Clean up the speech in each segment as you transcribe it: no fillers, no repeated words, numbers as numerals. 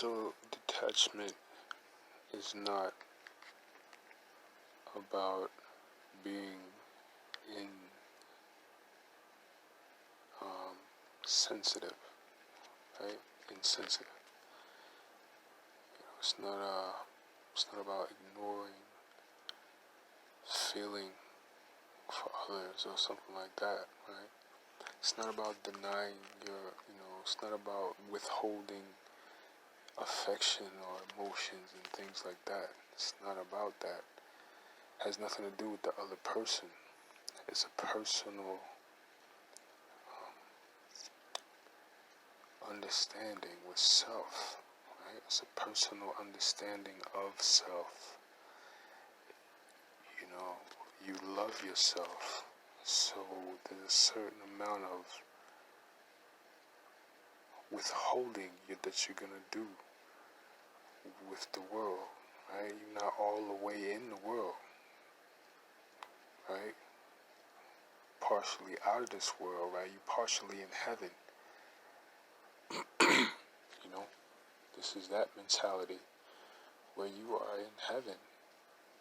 So detachment is not about being in sensitive, right? Insensitive. It's not about ignoring feeling for others or something like that, right? It's not about denying it's not about withholding affection or emotions and things like that. It's not about that. It has nothing to do with the other person. It's a personal understanding with self, right? It's a personal understanding of self. You love yourself, so there's a certain amount of withholding that you're gonna do with the world, right? You're not all the way in the world, right? Partially out of this world, right? You're partially in heaven. This is that mentality where you are in heaven.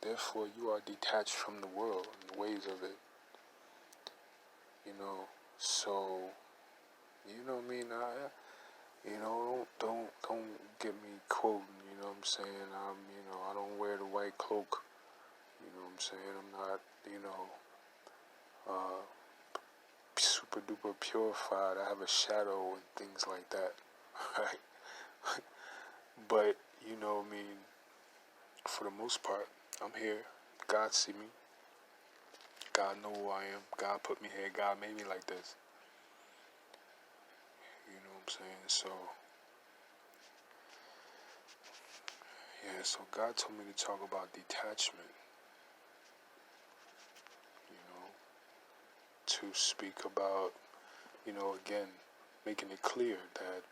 Therefore, you are detached from the world and the ways of it. So, what I mean? Don't get me quoting, what I'm saying? I don't wear the white cloak, what I'm saying? I'm not, super duper purified. I have a shadow and things like that, right? But, what I mean? For the most part, I'm here. God see me. God know who I am. God put me here. God made me like this. You know what I'm saying? So, so God told me to talk about detachment. To speak about, again, making it clear that,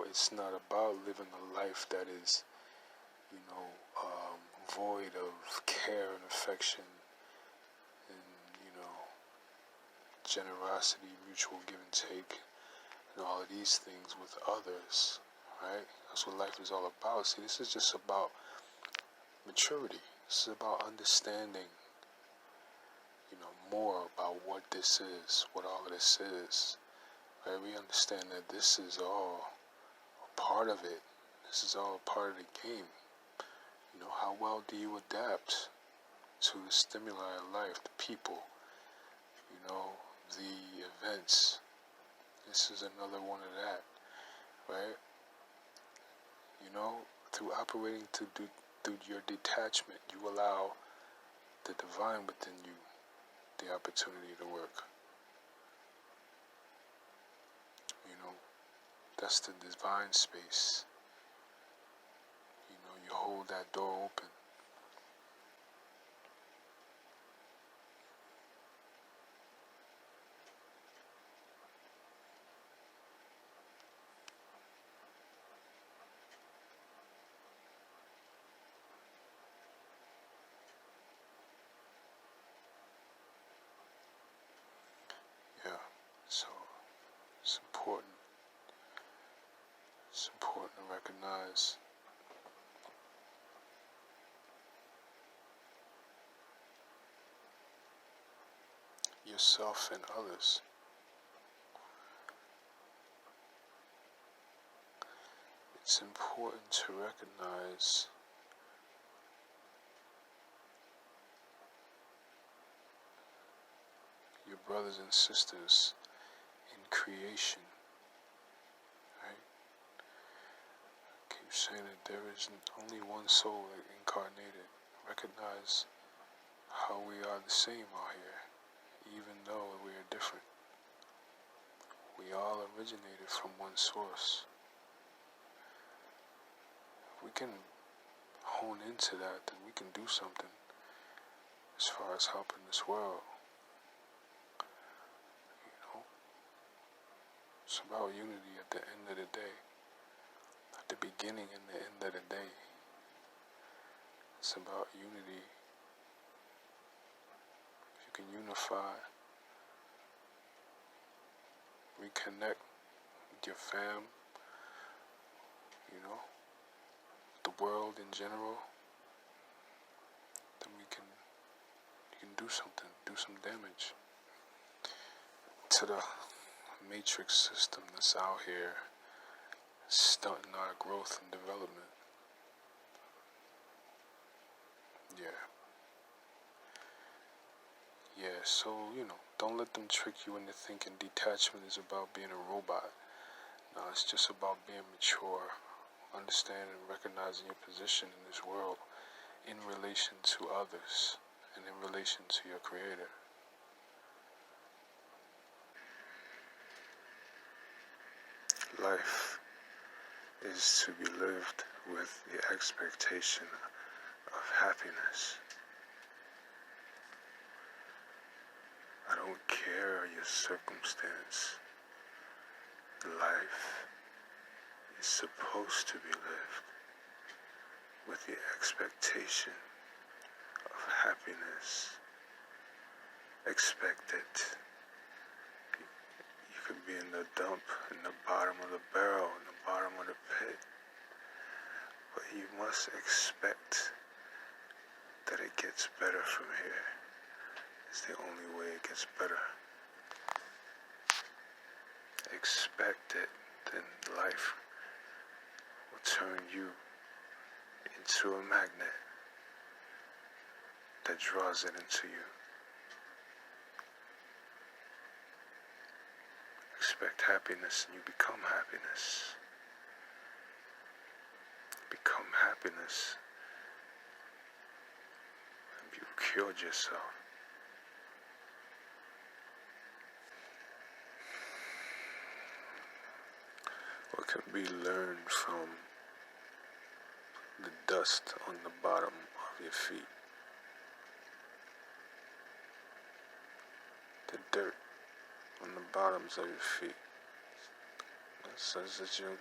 it's not about living a life that is, void of care and affection and, generosity, mutual give and take, and all of these things with others, right? That's what life is all about. See, this is just about maturity. This is about understanding, more about what this is, what all of this is. Right? We understand that this is all a part of it. This is all a part of the game. How well do you adapt to the stimuli of life, the people, the events? This is another one of that, right? Through operating through your detachment, you allow the divine within you the opportunity to work. That's the divine space. You hold that door open. So it's important. It's important to recognize yourself and others. It's important to recognize your brothers and sisters in creation. Right? I keep saying that there is only one soul incarnated. Recognize how we are the same out here, even though we are different. We all originated from one source. If we can hone into that, then we can do something as far as helping this world. It's about unity at the end of the day. At the beginning and the end of the day. It's about unity. If you can unify, reconnect with your fam, world in general, then you can do something, do some damage to the matrix system that's out here stunting our growth and development. Yeah, so, don't let them trick you into thinking detachment is about being a robot. No, it's just about being mature, understanding and recognizing your position in this world in relation to others and in relation to your Creator. Life is to be lived with the expectation of happiness. I don't care your circumstance. Life is supposed to be lived with the expectation of happiness. Expect it. You could be in the dump, in the bottom of the barrel, in the bottom of the pit. But you must expect that it gets better from here. It's the only way it gets better. Expect it, then life will turn you into a magnet that draws it into you. Expect happiness and you become happiness. Become happiness and you cured yourself. What can be learned from the dust on the bottom of your feet? The dirt on the bottoms of your feet. It says that you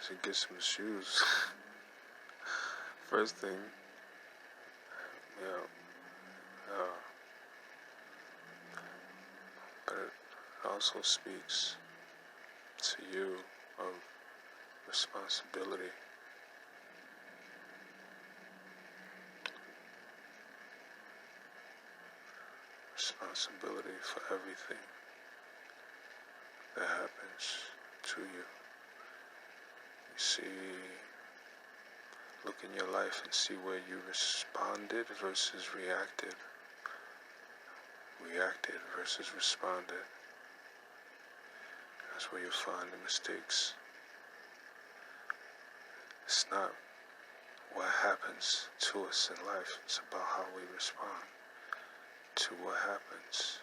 should get some shoes. First thing, but it also speaks to you of responsibility. Responsibility for everything that happens to you. You see, look in your life and see where you responded versus reacted. Reacted versus responded. That's where you'll find the mistakes. It's not what happens to us in life. It's about how we respond to what happens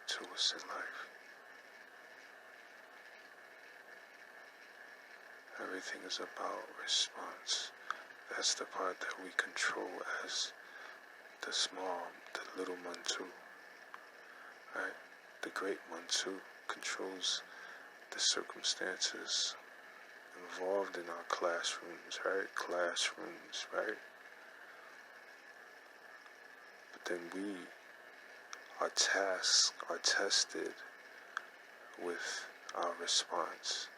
to us in life. Everything is about response. That's the part that we control as the small, the little Metu. Right? The great Metu controls the circumstances involved in our classrooms, right? Right? But then we are tested with our response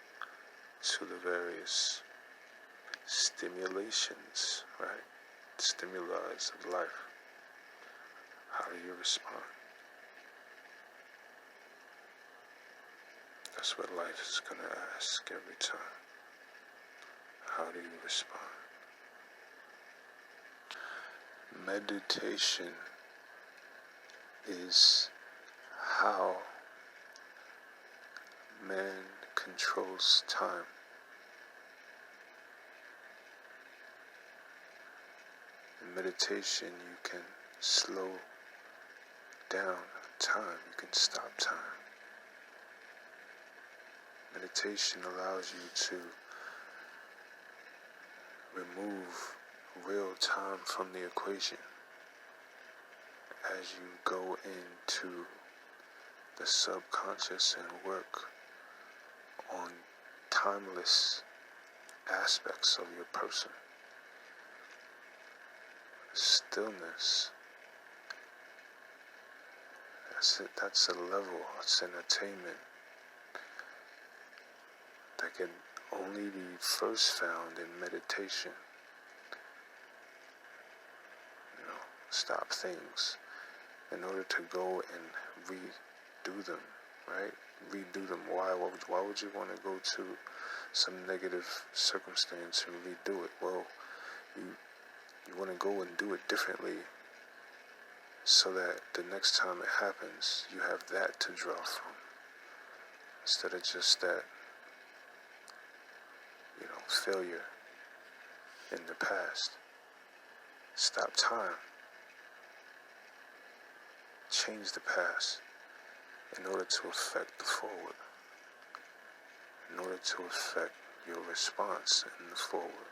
to the various stimulations, right? Stimuli of life. How do you respond? That's what life is going to ask every time. How do you respond? Meditation is how man controls time. In meditation, you can slow down time. You can stop time. Meditation allows you to remove real time from the equation as you go into the subconscious and work on timeless aspects of your person. Stillness. That's it. That's a level. It's an attainment that can only be first found in meditation. Stop things in order to go and redo them, right? Redo them. Why would you want to go to some negative circumstance and redo it? Well, you want to go and do it differently so that the next time it happens, you have that to draw from. Instead of just that, failure in the past. Stop time. Change the past in order to affect the forward. In order to affect your response in the forward.